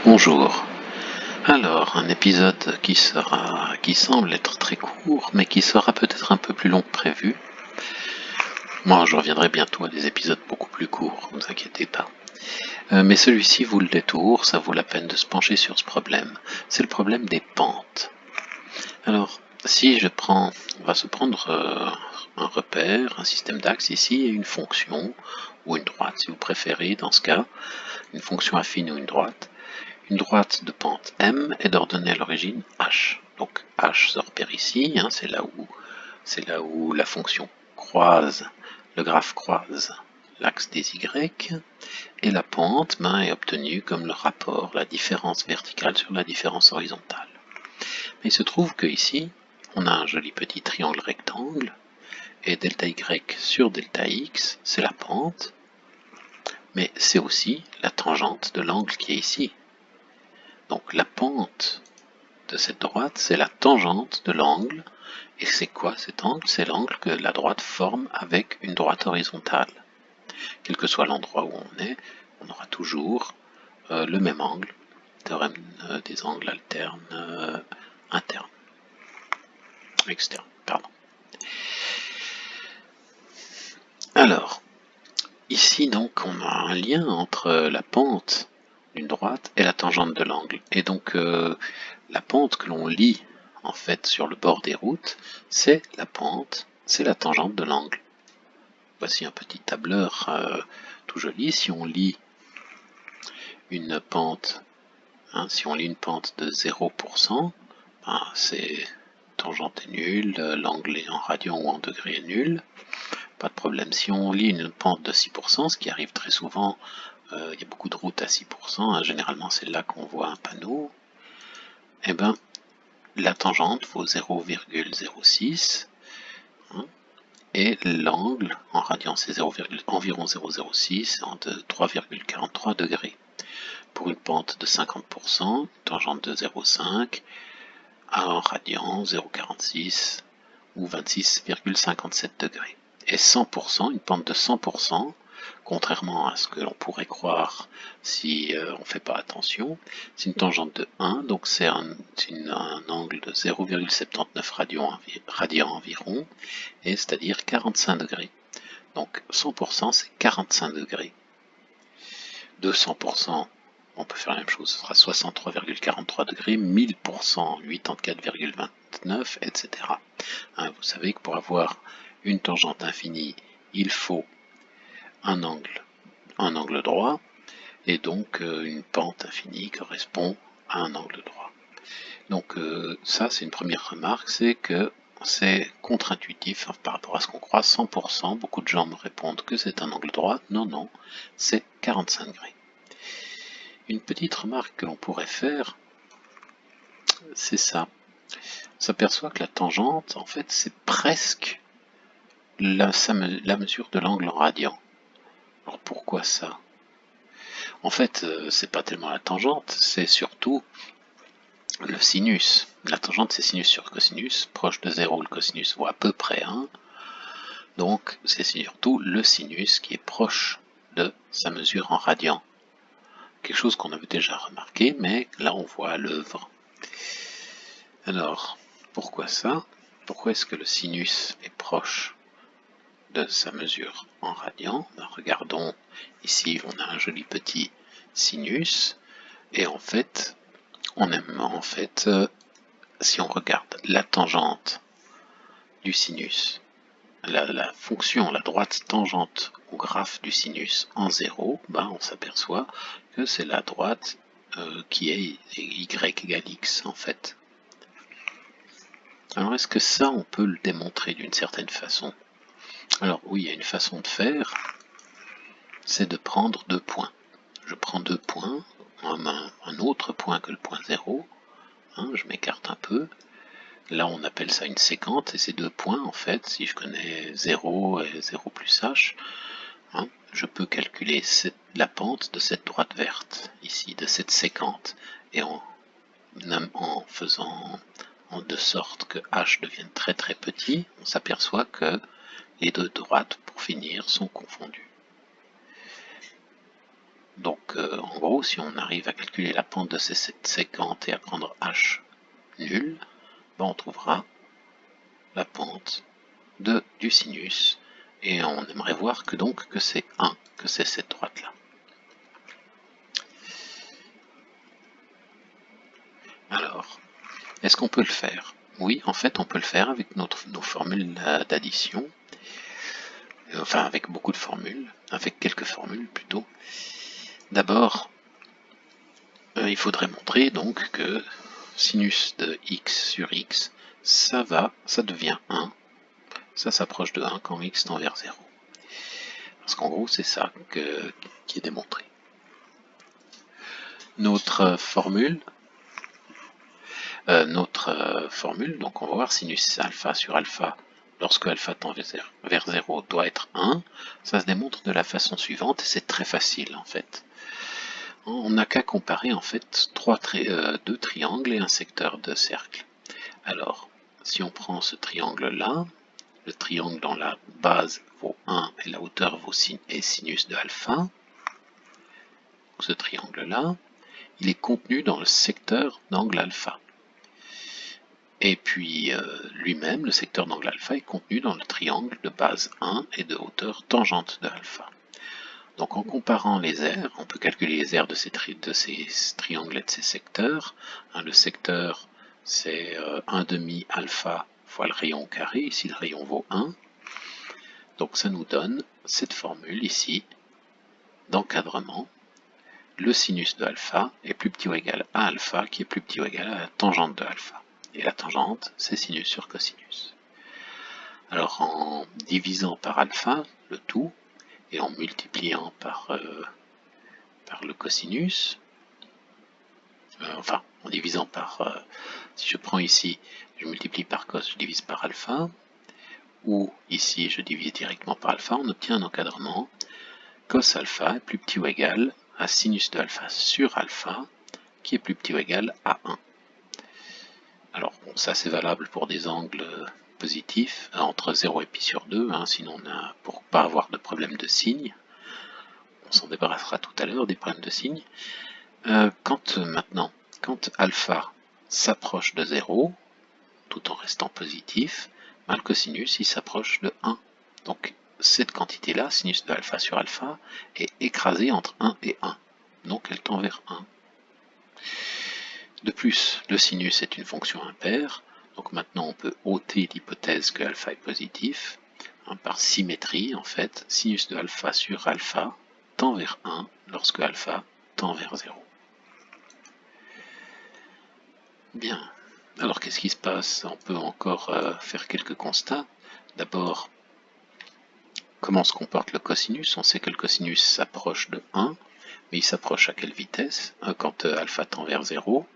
Bonjour. Alors, un épisode qui semble être très court, mais qui sera peut-être un peu plus long que prévu. Moi, je reviendrai bientôt à des épisodes beaucoup plus courts, ne vous inquiétez pas. Mais celui-ci vaut le détour, ça vaut la peine de se pencher sur ce problème. C'est le problème des pentes. Alors, on va se prendre un repère, un système d'axes ici, et une fonction, ou une droite si vous préférez, dans ce cas, une fonction affine ou une droite. Une droite de pente M est d'ordonnée à l'origine h. Donc h se repère ici, c'est là où la fonction croise, le graphe croise l'axe des Y, et la pente est obtenue comme le rapport, la différence verticale sur la différence horizontale. Mais il se trouve que ici, on a un joli petit triangle rectangle, et delta Y sur delta X, c'est la pente, mais c'est aussi la tangente de l'angle qui est ici. Donc la pente de cette droite, c'est la tangente de l'angle. Et c'est quoi cet angle? C'est l'angle que la droite forme avec une droite horizontale. Quel que soit l'endroit où on est, on aura toujours le même angle, théorème des angles alternes, internes, externes, pardon. Alors, ici donc on a un lien entre la pente d'une droite et la tangente de l'angle. Et donc la pente que l'on lit en fait sur le bord des routes, c'est la pente, c'est la tangente de l'angle. Voici un petit tableur tout joli. Si on lit une pente, si on lit une pente de 0%, c'est tangente est nulle, l'angle est en radian ou en degré est nul. Pas de problème. Si on lit une pente de 6%, ce qui arrive très souvent, il y a beaucoup de routes à 6%, généralement c'est là qu'on voit un panneau, et bien la tangente vaut 0,06, et l'angle en radian c'est environ 0,06 de 3,43 degrés. Pour une pente de 50%, tangente de 0,5 en radian 0,46 ou 26,57 degrés. Et 100%, une pente de 100%, contrairement à ce que l'on pourrait croire si on ne fait pas attention, c'est une tangente de 1, donc c'est un angle de 0,79 radian environ, et c'est-à-dire 45 degrés. Donc 100% c'est 45 degrés. De 100%, on peut faire la même chose, ce sera 63,43 degrés, 1000%, 84,29, etc. Vous savez que pour avoir une tangente infinie, il faut un angle droit, et donc une pente infinie correspond à un angle droit. Donc ça, c'est une première remarque, c'est que c'est contre-intuitif par rapport à ce qu'on croit, 100%, beaucoup de gens me répondent que c'est un angle droit, non, c'est 45 degrés. Une petite remarque que l'on pourrait faire, c'est ça. On s'aperçoit que la tangente, en fait, c'est presque la mesure de l'angle en radian. Alors pourquoi ça? En fait, c'est pas tellement la tangente, c'est surtout le sinus. La tangente, c'est sinus sur cosinus, proche de 0, le cosinus vaut à peu près 1. Donc, c'est surtout le sinus qui est proche de sa mesure en radian. Quelque chose qu'on avait déjà remarqué, mais là on voit à l'œuvre. Alors, pourquoi ça? Pourquoi est-ce que le sinus est proche de sa mesure en radian? Regardons, ici on a un joli petit sinus, et en fait, si on regarde la tangente du sinus, la fonction, la droite tangente au graphe du sinus en 0, on s'aperçoit que c'est la droite qui est y égale x en fait. Alors est-ce que ça on peut le démontrer d'une certaine façon? Alors oui, il y a une façon de faire, c'est de prendre deux points. Je prends deux points, un autre point que le point 0, je m'écarte un peu. Là, on appelle ça une séquente, et ces deux points, en fait, si je connais 0 et 0 plus h, je peux calculer la pente de cette droite verte, ici, de cette séquente, et en faisant de sorte que h devienne très très petit, on s'aperçoit que les deux droites, pour finir, sont confondues. Donc en gros, si on arrive à calculer la pente de cette séquente et à prendre h nul, ben on trouvera la pente du sinus, et on aimerait voir que donc que c'est 1, que c'est cette droite là. Alors, est-ce qu'on peut le faire? Oui, en fait on peut le faire avec nos formules d'addition, enfin avec beaucoup de formules, avec quelques formules plutôt. D'abord, il faudrait montrer donc que sinus de x sur x, ça devient 1, ça s'approche de 1 quand x tend vers 0. Parce qu'en gros, c'est ça qui est démontré. Notre formule, donc on va voir sinus alpha sur alpha, lorsque alpha tend vers 0, doit être 1. Ça se démontre de la façon suivante, et c'est très facile en fait. On n'a qu'à comparer en fait deux triangles et un secteur de cercle. Alors, si on prend ce triangle-là, le triangle dans la base vaut 1 et la hauteur vaut sinus de alpha. Ce triangle-là, il est contenu dans le secteur d'angle alpha. Et puis lui-même, le secteur d'angle alpha, est contenu dans le triangle de base 1 et de hauteur tangente de alpha. Donc en comparant les aires, on peut calculer les aires de ces triangles et de ces secteurs. Le secteur, c'est 1,5 alpha fois le rayon carré, ici le rayon vaut 1. Donc ça nous donne cette formule ici d'encadrement. Le sinus de alpha est plus petit ou égal à alpha, qui est plus petit ou égal à la tangente de alpha. Et la tangente, c'est sinus sur cosinus. Alors en divisant par alpha, le tout, et en multipliant par le cosinus, enfin en divisant par, si je prends ici, je multiplie par cos, je divise par alpha, ou ici je divise directement par alpha, on obtient un encadrement. Cos alpha est plus petit ou égal à sinus de alpha sur alpha, qui est plus petit ou égal à 1. Alors bon, ça c'est valable pour des angles positifs, entre 0 et pi sur 2, sinon pour pas avoir de problème de signe. On s'en débarrassera tout à l'heure des problèmes de signe. Quand alpha s'approche de 0, tout en restant positif, le cosinus il s'approche de 1. Donc cette quantité-là, sinus de alpha sur alpha, est écrasée entre 1 et 1. Donc elle tend vers 1. De plus, le sinus est une fonction impaire, donc maintenant on peut ôter l'hypothèse que alpha est positif, par symétrie en fait, sinus de alpha sur alpha tend vers 1 lorsque alpha tend vers 0. Bien, alors qu'est-ce qui se passe? On peut encore faire quelques constats. D'abord, comment se comporte le cosinus? On sait que le cosinus s'approche de 1, mais il s'approche à quelle vitesse? Quand alpha tend vers 0,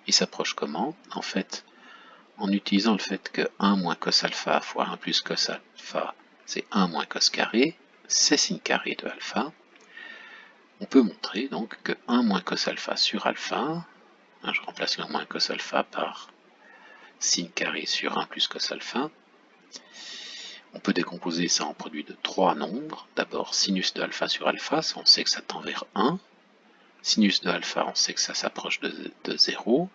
il s'approche comment? En fait, en utilisant le fait que 1 moins cos alpha fois 1 plus cos alpha, c'est 1 moins cos carré, c'est sin carré de alpha, on peut montrer donc que 1 moins cos alpha sur alpha, je remplace le moins cos alpha par sin carré sur 1 plus cos alpha, on peut décomposer ça en produit de 3 nombres. D'abord sinus de alpha sur alpha, on sait que ça tend vers 1, sinus de alpha, on sait que ça s'approche de 0,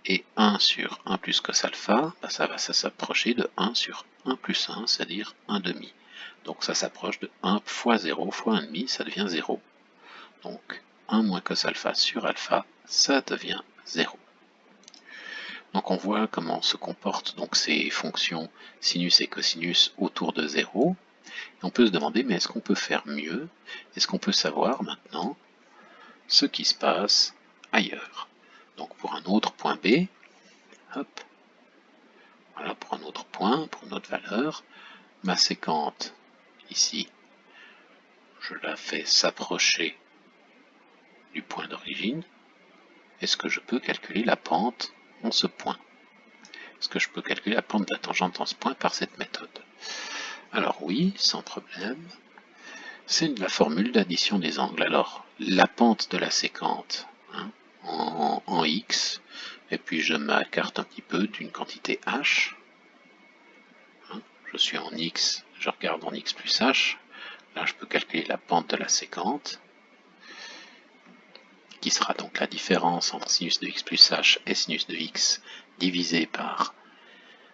et 1 sur 1 plus cos alpha, ça va s'approcher de 1 sur 1 plus 1, c'est-à-dire 1 demi. Donc ça s'approche de 1 fois 0 fois 1 demi, ça devient 0. Donc 1 moins cos alpha sur alpha, ça devient 0. Donc on voit comment se comportent donc ces fonctions sinus et cosinus autour de 0. Et on peut se demander, mais est-ce qu'on peut faire mieux? Est-ce qu'on peut savoir maintenant ce qui se passe ailleurs? Donc pour un autre point B, hop, voilà pour un autre point, pour une autre valeur, ma séquente ici, je la fais s'approcher du point d'origine. Est-ce que je peux calculer la pente en ce point? Est-ce que je peux calculer la pente de la tangente en ce point par cette méthode? Alors oui, sans problème. C'est la formule d'addition des angles. Alors, la pente de la séquente en x, et puis je m'écarte un petit peu d'une quantité h. Je suis en x, je regarde en x plus h. Là, je peux calculer la pente de la séquente. qui sera donc la différence entre sinus de x plus h et sinus de x divisé par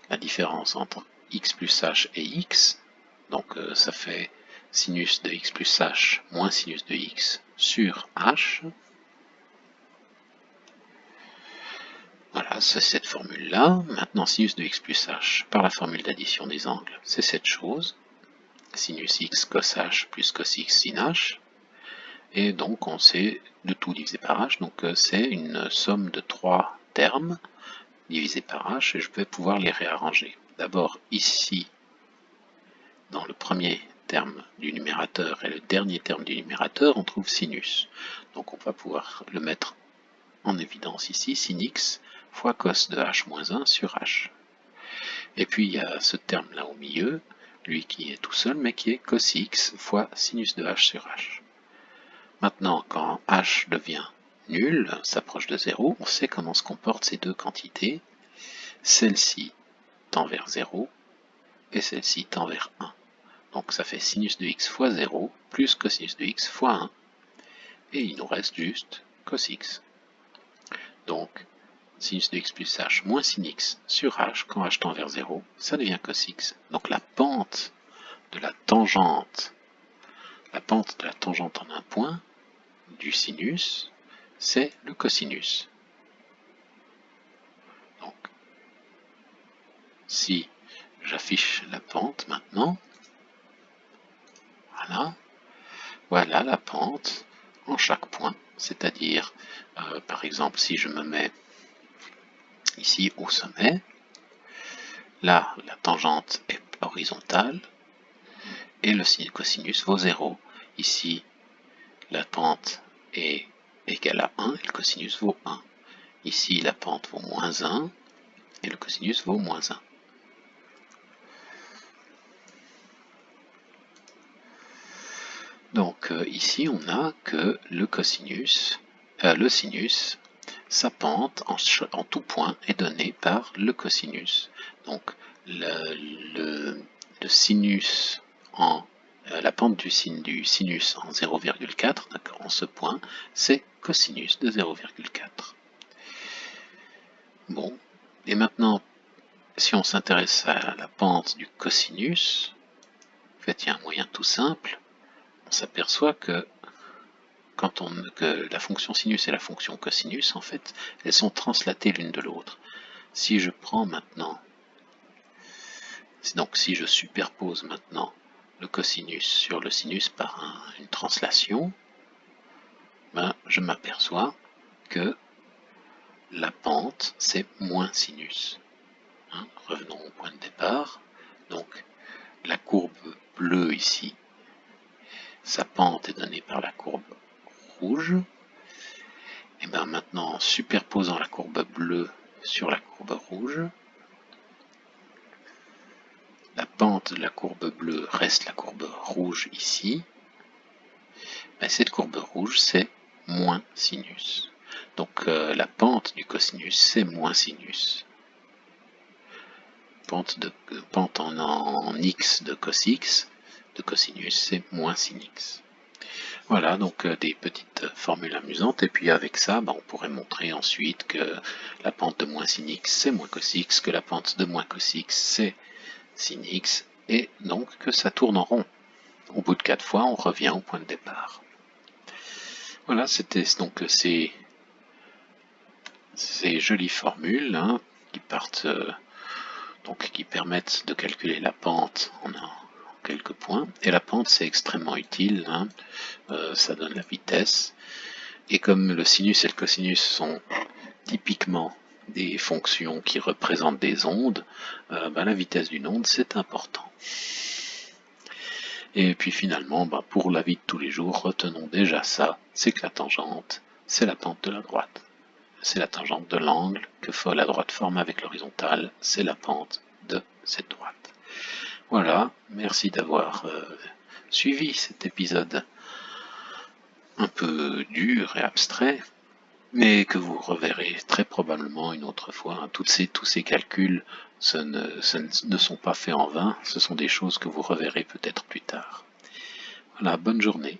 la différence entre x plus h et x. Donc ça fait sinus de x plus h moins sinus de x sur h. Voilà, c'est cette formule-là. Maintenant, sinus de x plus h par la formule d'addition des angles, c'est cette chose. Sinus x cos h plus cos x sin h. Et donc, on sait de tout divisé par h. Donc, c'est une somme de 3 termes divisés par h. Et je vais pouvoir les réarranger. D'abord, ici, dans le premier terme du numérateur et le dernier terme du numérateur, on trouve sinus. Donc, on va pouvoir le mettre en évidence ici, sin x fois cos de h moins 1 sur h. Et puis il y a ce terme là au milieu, lui qui est tout seul, mais qui est cos x fois sinus de h sur h. Maintenant, quand h devient nul, s'approche de 0, on sait comment se comportent ces deux quantités. Celle-ci tend vers 0 et celle-ci tend vers 1. Donc ça fait sinus de x fois 0 plus cosinus de x fois 1. Et il nous reste juste cos x. Donc, sinus de x plus h moins sin x sur h, quand h tend vers 0, ça devient cos x. Donc la pente de la tangente en un point du sinus, c'est le cosinus. Donc, si j'affiche la pente maintenant, voilà la pente en chaque point, c'est-à-dire, par exemple, si je me mets ici au sommet, là, la tangente est horizontale, et le cosinus vaut 0. Ici, la pente est égale à 1 et le cosinus vaut 1. Ici, la pente vaut moins 1 et le cosinus vaut moins 1. Donc ici, on a que le sinus, sa pente en tout point est donnée par le cosinus. Donc le sinus la pente du sinus en 0,4, en ce point, c'est cosinus de 0,4. Bon, et maintenant, si on s'intéresse à la pente du cosinus, en fait, il y a un moyen tout simple. On s'aperçoit que que la fonction sinus et la fonction cosinus, en fait, elles sont translatées l'une de l'autre. Si je prends maintenant, donc si je superpose maintenant le cosinus sur le sinus par une translation, ben, je m'aperçois que la pente, c'est moins sinus. Revenons au point de départ. Donc, la courbe bleue ici, sa pente est donnée par la courbe rouge. Et bien maintenant, en superposant la courbe bleue sur la courbe rouge, la pente de la courbe bleue reste la courbe rouge ici. Ben, cette courbe rouge, c'est moins sinus. Donc la pente du cosinus, c'est moins sinus. Pente en x de cos x, de cosinus, c'est moins sin x. Voilà, donc des petites formules amusantes, et puis avec ça, on pourrait montrer ensuite que la pente de moins sin x, c'est moins cos x, que la pente de moins cos x, c'est sin x, et donc que ça tourne en rond. Au bout de 4 fois, on revient au point de départ. Voilà, c'était donc ces jolies formules qui partent, qui permettent de calculer la pente en quelques points. Et la pente, c'est extrêmement utile, ça donne la vitesse. Et comme le sinus et le cosinus sont typiquement des fonctions qui représentent des ondes, la vitesse d'une onde, c'est important. Et puis finalement, pour la vie de tous les jours, retenons déjà ça, c'est que la tangente, c'est la pente de la droite. C'est la tangente de l'angle que la droite forme avec l'horizontale, c'est la pente de cette droite. Voilà, merci d'avoir suivi cet épisode un peu dur et abstrait, mais que vous reverrez très probablement une autre fois. Tous ces calculs ne sont pas faits en vain, ce sont des choses que vous reverrez peut-être plus tard. Voilà, bonne journée.